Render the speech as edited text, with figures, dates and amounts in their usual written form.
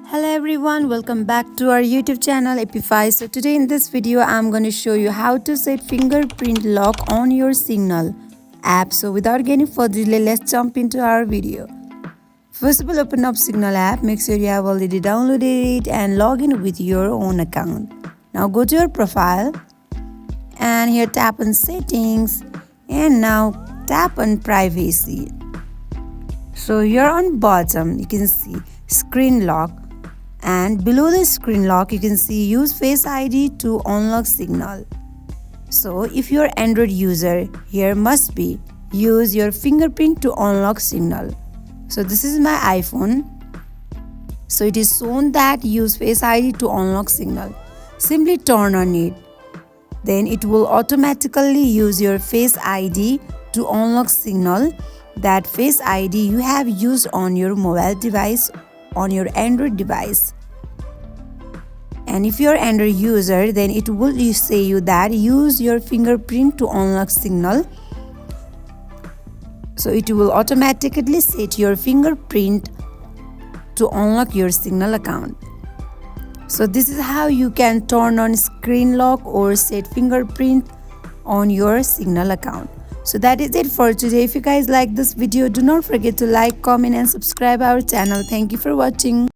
Hello everyone, welcome back to our YouTube channel Appify. So today in this video I'm going to show you how to set fingerprint lock on your Signal app. So without any further delay, let's jump into our video. First of all, open up Signal app, make sure you have already downloaded it and log in with your own account. Now go to your profile and here tap on settings and now tap on privacy. So here on bottom you can see screen lock. And below the screen lock, you can see use Face ID to unlock Signal. So if you're Android user, here must be use your fingerprint to unlock Signal. So this is my iPhone. So it is shown that use Face ID to unlock Signal. Simply turn on it. Then it will automatically use your Face ID to unlock Signal. That Face ID you have used on your mobile device, on your Android device. And if you're Android user, then it will say you that use your fingerprint to unlock Signal. So it will automatically set your fingerprint to unlock your Signal account. So this is how you can turn on screen lock or set fingerprint on your Signal account. So that is it for today. If you guys like this video, do not forget to like, comment and subscribe our channel. Thank you for watching.